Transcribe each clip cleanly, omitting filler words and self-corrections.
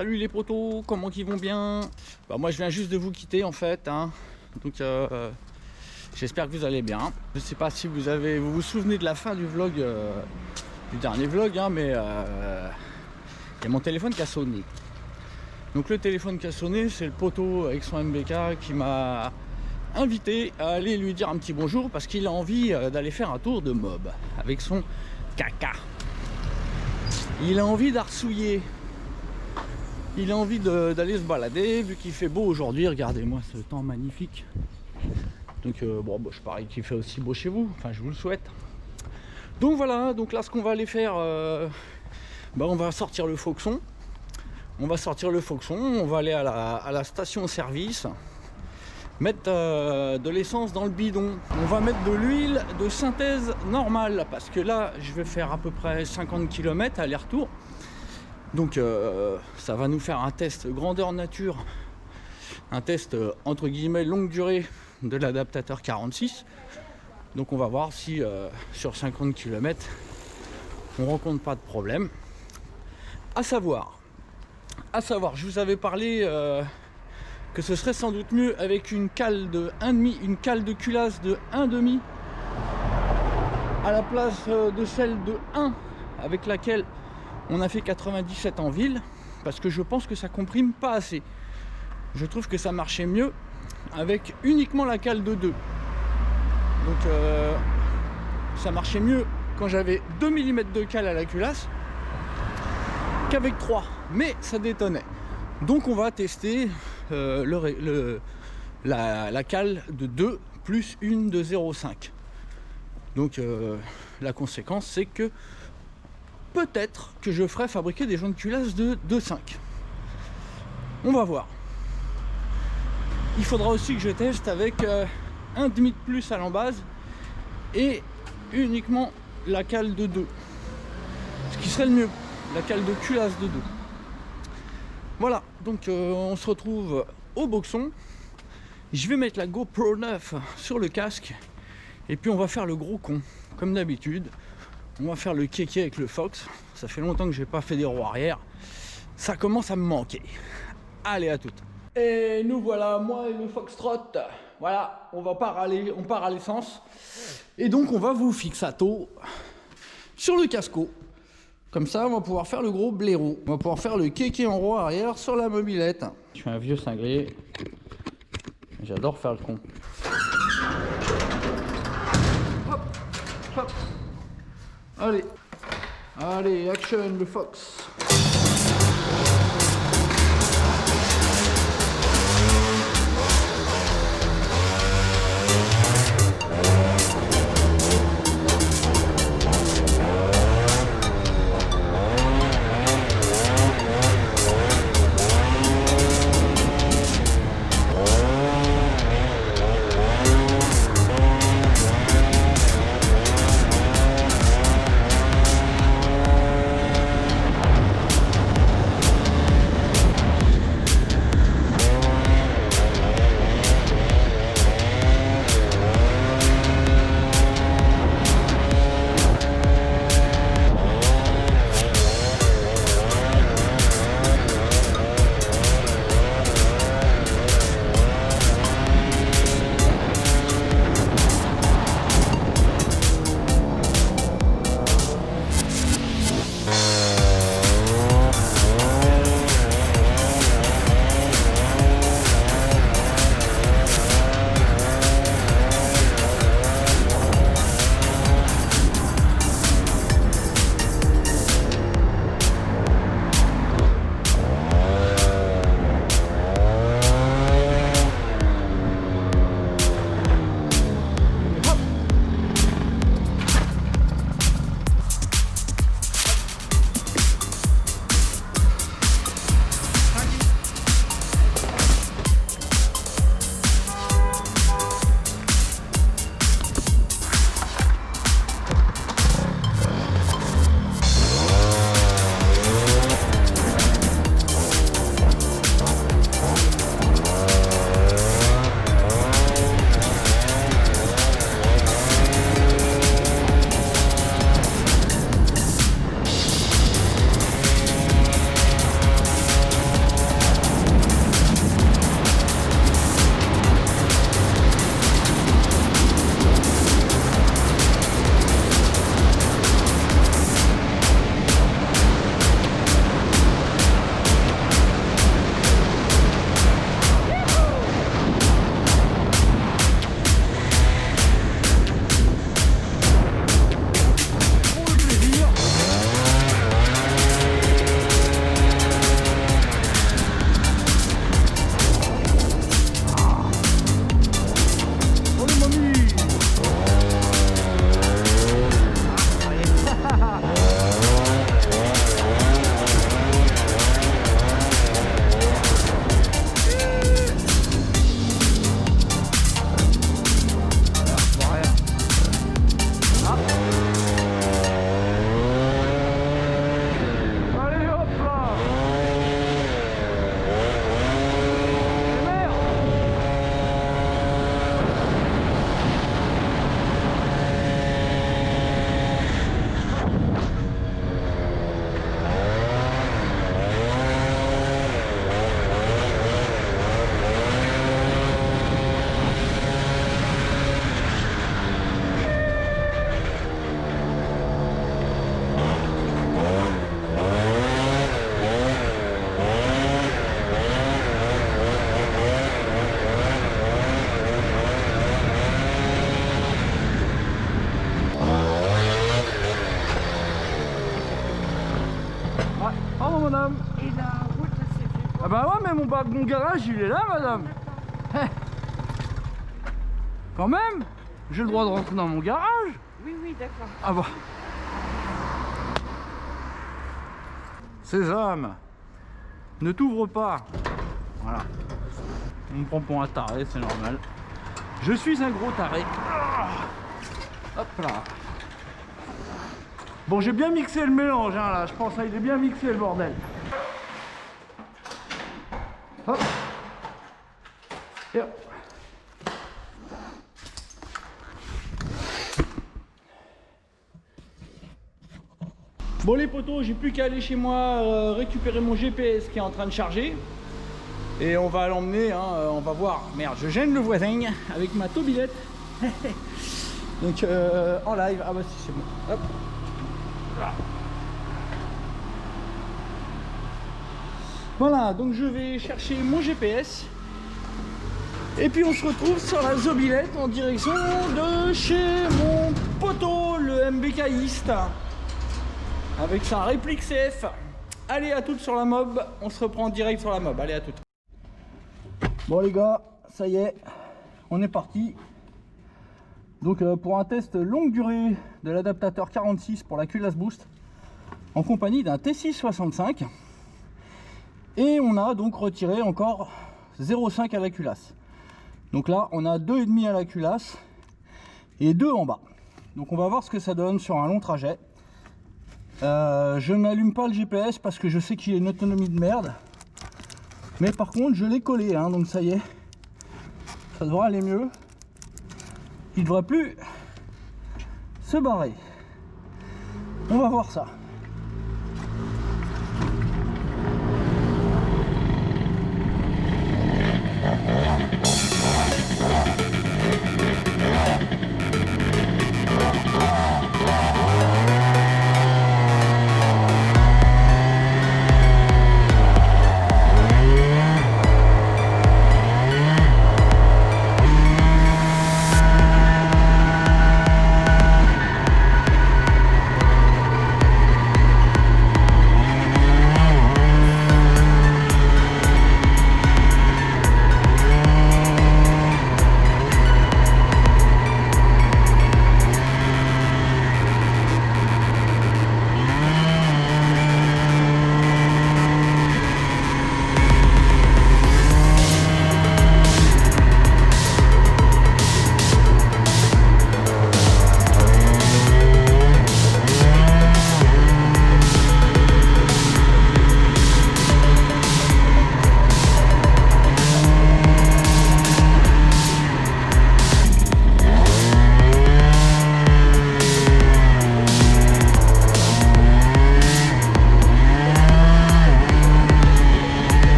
Salut les potos, comment qu'ils vont bien? Moi je viens juste de vous quitter en fait, hein. Donc j'espère que vous allez bien. Je sais pas si vous vous souvenez de la fin du vlog, du dernier vlog, hein, mais il y a mon téléphone qui a sonné. Donc le téléphone qui a sonné, c'est le poteau avec son MBK qui m'a invité à aller lui dire un petit bonjour parce qu'il a envie d'aller faire un tour de mob avec son caca. Il a envie d'arsouiller. Il a envie d'aller se balader vu qu'il fait beau aujourd'hui. Regardez-moi ce temps magnifique. Donc je parie qu'il fait aussi beau chez vous. Enfin, je vous le souhaite. Donc voilà. Donc là, ce qu'on va aller faire, on va sortir le Foxon. On va aller à la station-service. Mettre de l'essence dans le bidon. On va mettre de l'huile de synthèse normale parce que là, je vais faire à peu près 50 km aller-retour. Donc ça va nous faire un test grandeur nature, un test entre guillemets longue durée de l'adaptateur 46. Donc on va voir si sur 50 km on rencontre pas de problème. À savoir, je vous avais parlé que ce serait sans doute mieux avec une cale de 1,5, une cale de culasse de 1,5 à la place de celle de 1 avec laquelle on a fait 97 en ville, parce que je pense que ça comprime pas assez. Je trouve que ça marchait mieux avec uniquement la cale de 2. Donc ça marchait mieux quand j'avais 2 mm de cale à la culasse qu'avec 3, mais ça détonnait. Donc on va tester la cale de 2 plus une de 0,5. Donc la conséquence c'est que peut-être que je ferai fabriquer des jantes de culasse de 2,5. On va voir. Il faudra aussi que je teste avec un demi de plus à l'embase et uniquement la cale de 2. Ce qui serait le mieux, la cale de culasse de 2. Voilà, donc on se retrouve au boxon. Je vais mettre la GoPro 9 sur le casque et puis on va faire le gros con, comme d'habitude. On va faire le kéké avec le Fox. Ça fait longtemps que j'ai pas fait des roues arrière. Ça commence à me manquer. Allez, à toutes. Et nous voilà, moi et le Foxtrot. Voilà, on part à l'essence. Et donc on va vous fixato sur le casco. Comme ça, on va pouvoir faire le gros blaireau. On va pouvoir faire le kéké en roue arrière sur la mobilette. Je suis un vieux cinglé. J'adore faire le con. Hop, hop. Allez, action le Fox. Ah bah ouais, mais mon garage il est là, madame. Quand même, j'ai le droit de rentrer dans mon garage. Oui, oui, d'accord. Ah bah. Sésame, ne t'ouvre pas. Voilà. On me prend pour un taré, c'est normal. Je suis un gros taré. Hop là. Bon, j'ai bien mixé le mélange, hein, là. Je pense qu'il est bien mixé, le bordel. Hop. Et hop. Bon les potos, j'ai plus qu'à aller chez moi récupérer mon GPS qui est en train de charger. Et on va l'emmener, hein, on va voir. Merde, je gêne le voisin avec ma tobilette. Donc en live, ah bah si c'est bon. Hop. Voilà, donc je vais chercher mon GPS. Et puis on se retrouve sur la Zobilette en direction de chez mon poteau, le MBKiste. Avec sa réplique CF. Allez, à toutes sur la mob. On se reprend en direct sur la mob. Allez, à toutes. Bon les gars, ça y est, on est parti. Donc pour un test longue durée de l'adaptateur 46 pour la culasse boost, en compagnie d'un T665. Et on a donc retiré encore 0,5 à la culasse. Donc là, on a 2,5 à la culasse et 2 en bas. Donc on va voir ce que ça donne sur un long trajet. Je n'allume pas le GPS parce que je sais qu'il a une autonomie de merde. Mais par contre, je l'ai collé, hein, donc ça y est. Ça devrait aller mieux. Il ne devrait plus se barrer. On va voir ça.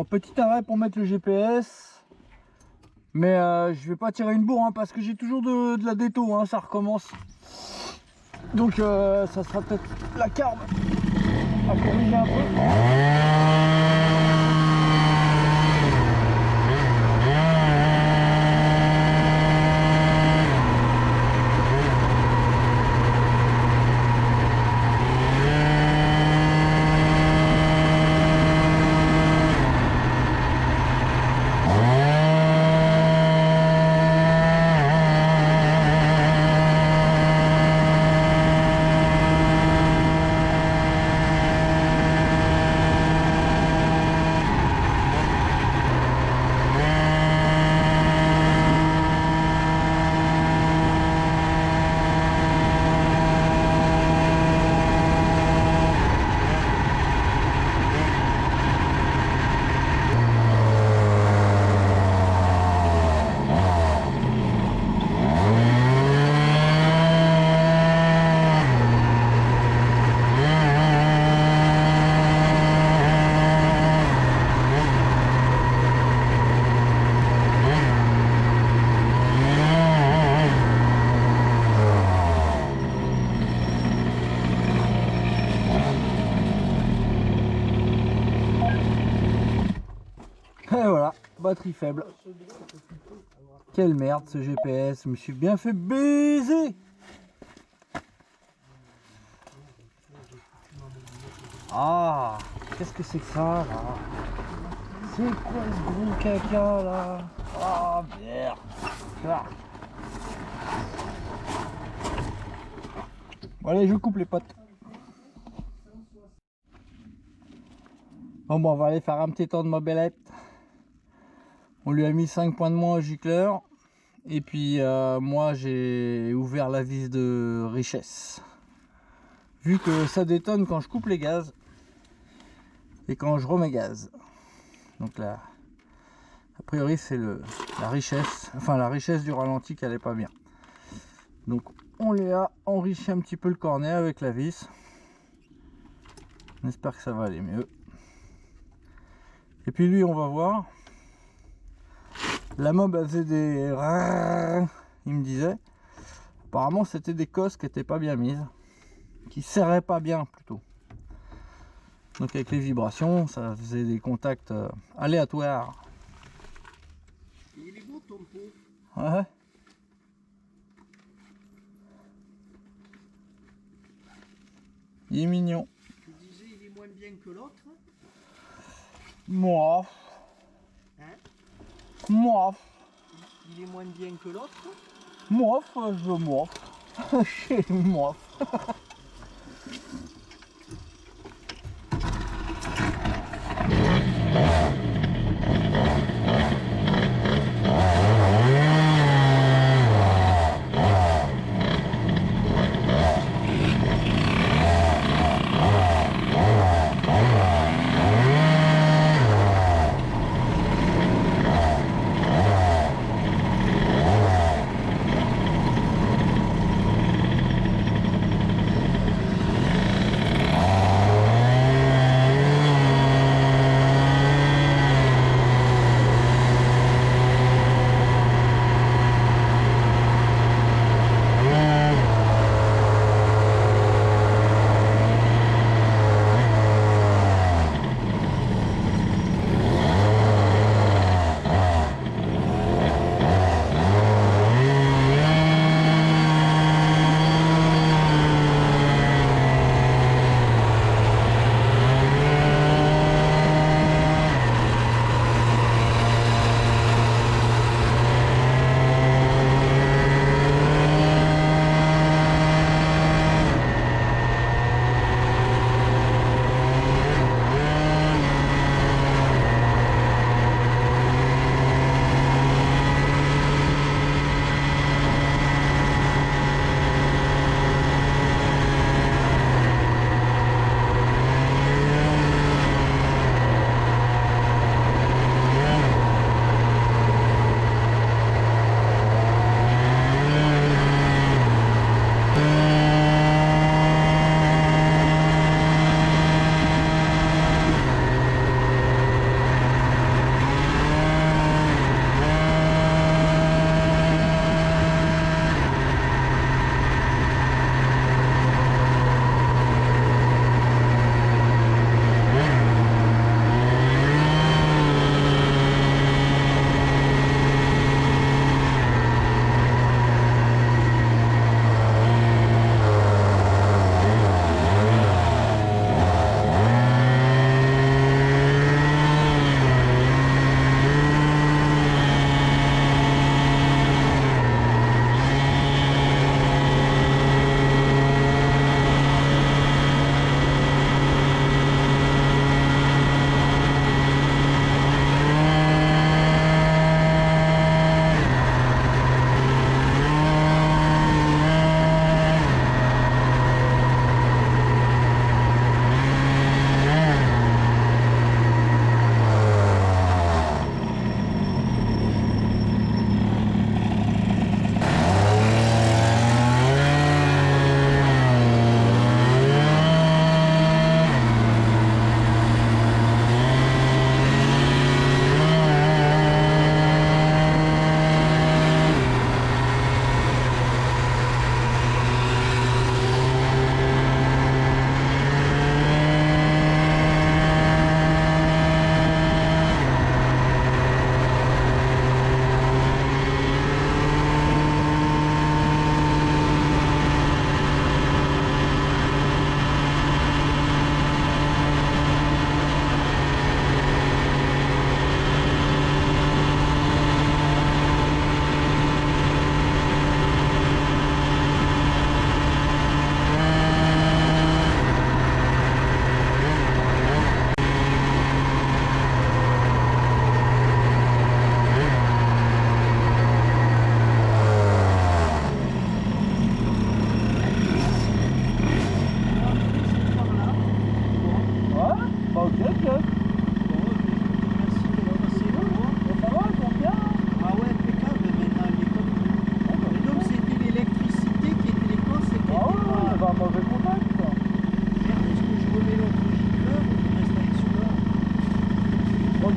Alors petit arrêt pour mettre le GPS. Mais je vais pas tirer une bourre hein, parce que j'ai toujours de la déto, hein, ça recommence. Donc ça sera peut-être la carbe à corriger un peu. Et voilà, batterie faible. Quelle merde ce GPS, je me suis bien fait baiser. Ah, qu'est-ce que c'est que ça là? C'est quoi ce gros caca là? Ah merde. Ah. Bon allez, je coupe les potes. Bon, on va aller faire un petit tour de mobilette. On lui a mis 5 points de moins au gicleur. Et puis moi j'ai ouvert la vis de richesse. Vu que ça détonne quand je coupe les gaz. Et quand je remets gaz. Donc là, a priori c'est la richesse. Enfin la richesse du ralenti qui allait pas bien. Donc on lui a enrichi un petit peu le cornet avec la vis. On espère que ça va aller mieux. Et puis lui on va voir. La mob elle faisait des... Il me disait. Apparemment c'était des cosses qui n'étaient pas bien mises. Qui serraient pas bien plutôt. Donc avec les vibrations ça faisait des contacts aléatoires. Il est beau ton pot. Ouais. Il est mignon. Tu disais il est moins bien que l'autre. Moi. Hein? Moi. Il est moins bien que l'autre. Moi, je veux moi. Chez moi.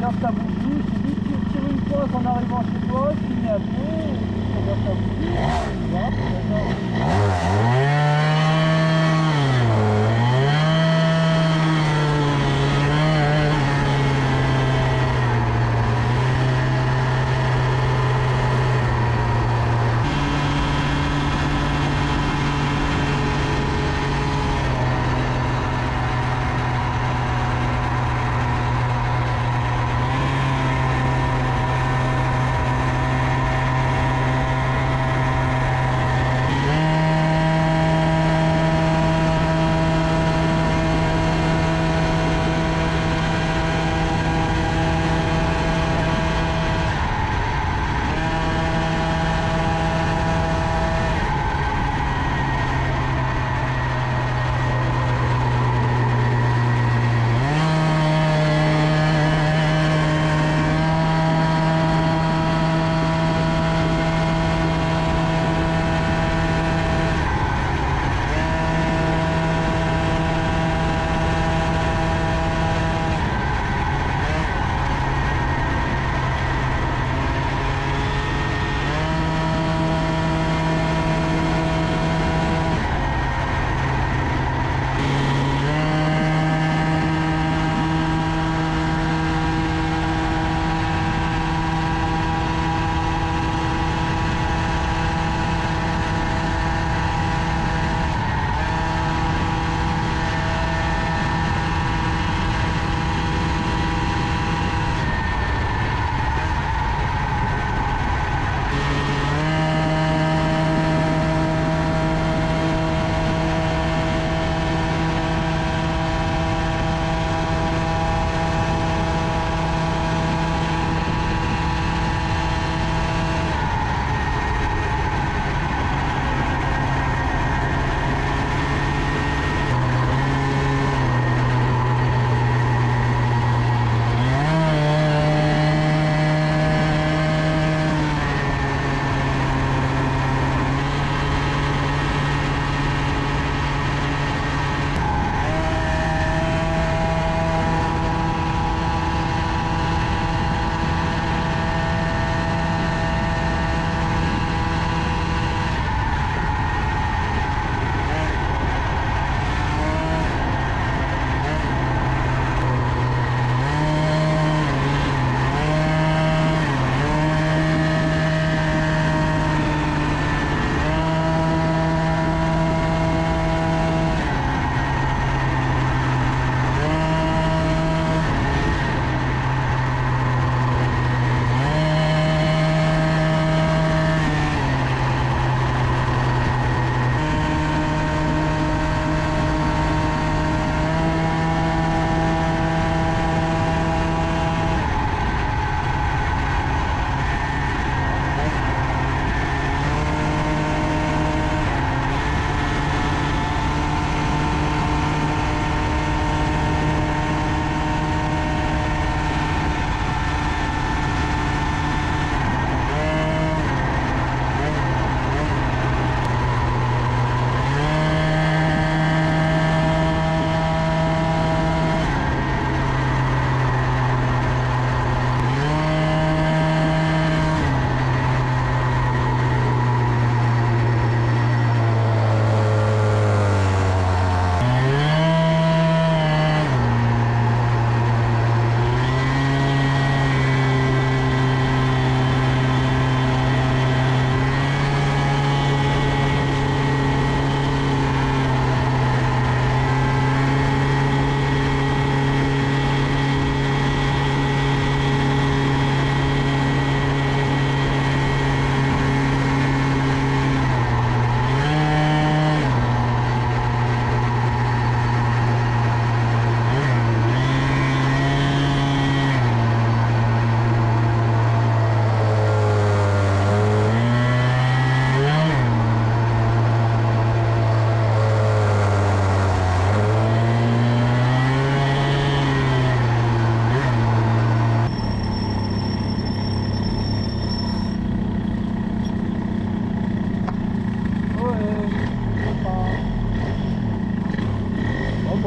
regardes ta boutique, tu dis tu tires une pointe en arrivant chez toi, tu mets à pied, et tu regardes ta boutique, voilà,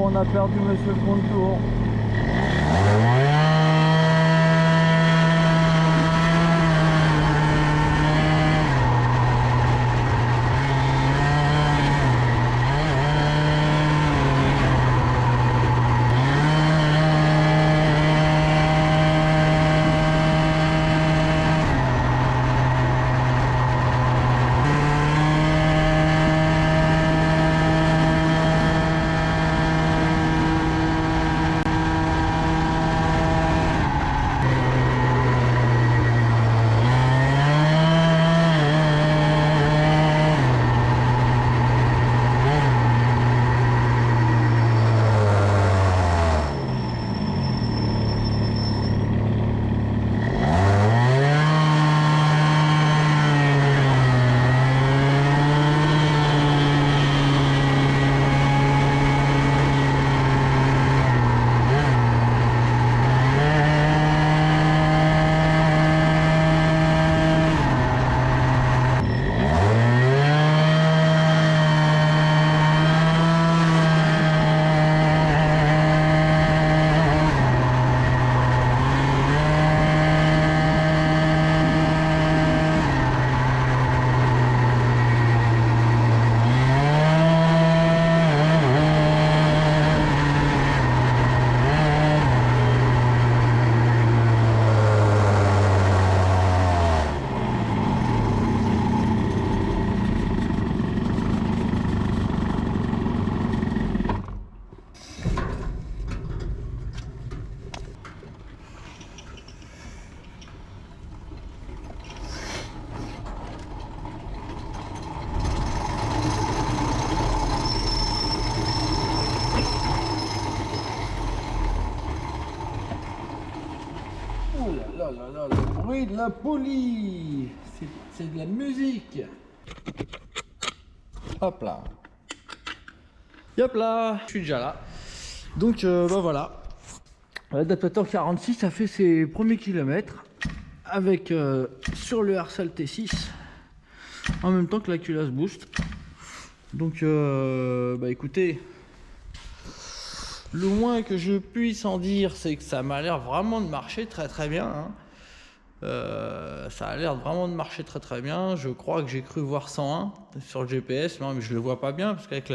on a perdu monsieur le contour. là là là, le bruit de la poulie. C'est de la musique. Hop là. Hop là, je suis déjà là. Donc bah voilà. L'adaptateur 46 a fait ses premiers kilomètres avec sur le Arsal T6 en même temps que la culasse boost. Donc bah écoutez, le moins que je puisse en dire, c'est que ça m'a l'air vraiment de marcher très très bien, hein. Ça a l'air vraiment de marcher très très bien. Je crois que j'ai cru voir 101 sur le GPS, mais je le vois pas bien parce qu'avec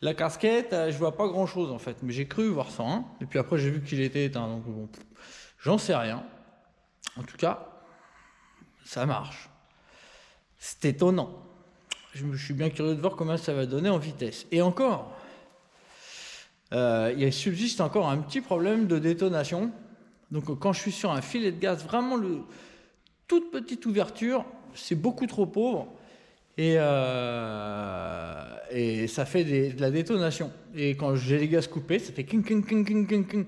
la casquette, je vois pas grand chose en fait. Mais j'ai cru voir 101 et puis après j'ai vu qu'il était éteint, donc bon, j'en sais rien. En tout cas, ça marche. C'est étonnant. Je suis bien curieux de voir comment ça va donner en vitesse. Et encore, il subsiste encore un petit problème de détonation. Donc quand je suis sur un filet de gaz, vraiment toute petite ouverture, c'est beaucoup trop pauvre. Et ça fait de la détonation. Et quand j'ai les gaz coupés, ça fait king, king, king, king, king, king.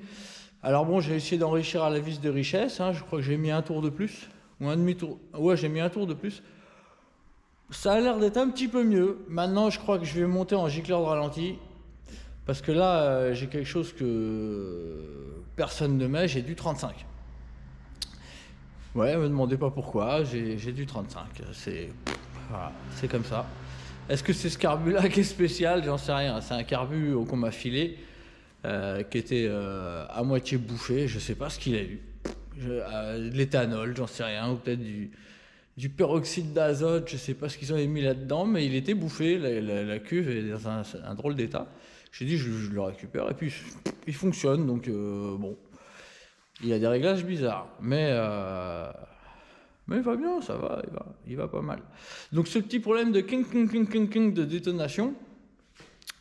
Alors bon, j'ai essayé d'enrichir à la vis de richesse, hein. Je crois que j'ai mis un tour de plus, ou un demi-tour. Ouais, j'ai mis un tour de plus. Ça a l'air d'être un petit peu mieux. Maintenant, je crois que je vais monter en gicleur de ralenti. Parce que là, j'ai quelque chose que personne ne met, j'ai du 35. Ouais, me demandez pas pourquoi, j'ai du 35. Voilà, c'est comme ça. Est-ce que c'est ce carbu-là qui est spécial? J'en sais rien. C'est un carbu qu'on m'a filé, qui était à moitié bouché. Je sais pas ce qu'il a eu. De l'éthanol, j'en sais rien. Ou peut-être du peroxyde d'azote, je sais pas ce qu'ils ont mis là-dedans, mais il était bouffé, la cuve est dans un drôle d'état. J'ai dit je le récupère et puis il fonctionne, donc bon, il y a des réglages bizarres, mais il va bien, ça va, il va pas mal. Donc ce petit problème de king de détonation,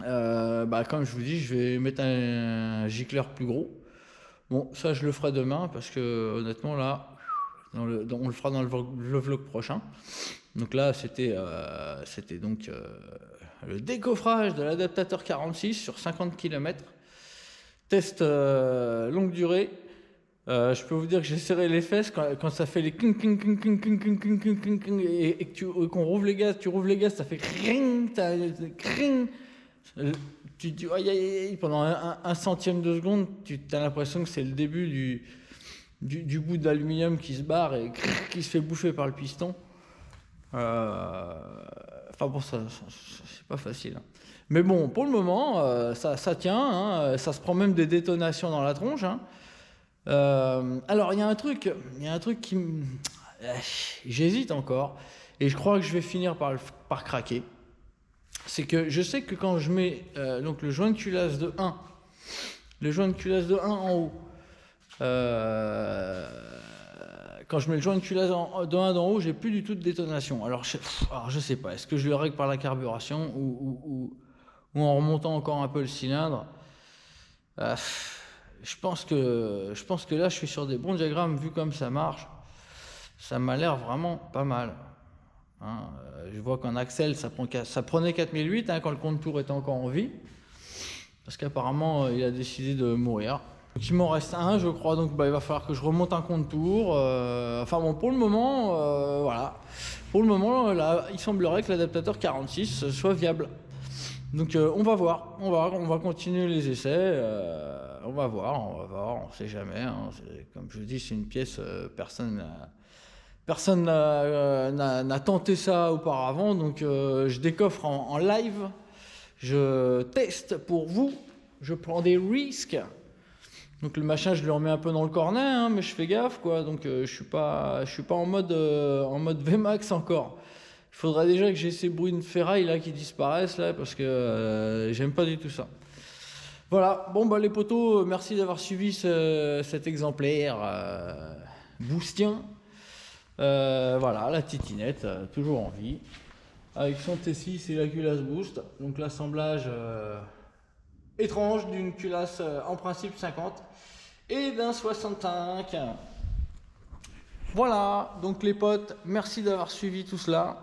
bah comme je vous dis, je vais mettre un gicleur plus gros. Bon, ça je le ferai demain parce que honnêtement là, on le fera dans le vlog prochain. Donc là, c'était donc le décoffrage de l'adaptateur 46 sur 50 km. Test longue durée. Je peux vous dire que j'ai serré les fesses quand ça fait les king et qu'on rouvre les gaz, ça fait cring, tu dis aïe aïe aïe pendant un centième de seconde, tu as l'impression que c'est le début du bout d'aluminium qui se barre et qui se fait bouffer par le piston. Enfin bon, ça c'est pas facile, hein. Mais bon, pour le moment, ça tient, hein. Ça se prend même des détonations dans la tronche, hein. Alors il y a un truc qui j'hésite encore et je crois que je vais finir par craquer. C'est que je sais que quand je mets donc le joint de culasse de 1 en haut, quand je mets le joint de culasse de 1 d'en haut, j'ai plus du tout de détonation. Alors je sais pas, est-ce que je le règle par la carburation ou en remontant encore un peu le cylindre. Je pense que là je suis sur des bons diagrammes, vu comme ça marche, ça m'a l'air vraiment pas mal, hein. Je vois qu'en Axel ça prenait 4008, hein, quand le contour était encore en vie, parce qu'apparemment il a décidé de mourir. Donc il m'en reste un, je crois, donc il va falloir que je remonte un contour. Enfin bon, pour le moment, voilà. Pour le moment, là, il semblerait que l'adaptateur 46 soit viable. Donc on va voir, on va continuer les essais. On va voir, on sait jamais, hein. Comme je vous dis, c'est une pièce, personne n'a tenté ça auparavant, donc je décoffre en live, je teste pour vous, je prends des risques. Donc le machin, je le remets un peu dans le cornet, hein, mais je fais gaffe, quoi. Donc je suis pas en mode Vmax encore. Il faudrait déjà que j'ai ces bruits de ferraille là qui disparaissent là, parce que j'aime pas du tout ça. Voilà, bon bah les potos, merci d'avoir suivi cet exemplaire boostien. Voilà, la titinette, toujours en vie, avec son T6 et la culasse boost. Donc l'assemblage étrange d'une culasse en principe 50 et d'un 65. Voilà, donc les potes, merci d'avoir suivi tout cela.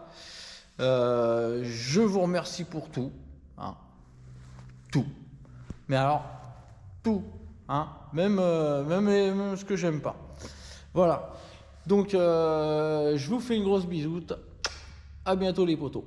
Je vous remercie pour tout, hein. Tout. Mais alors, tout, hein. Même ce que j'aime pas. Voilà. Donc, je vous fais une grosse bisoute. À bientôt les potos.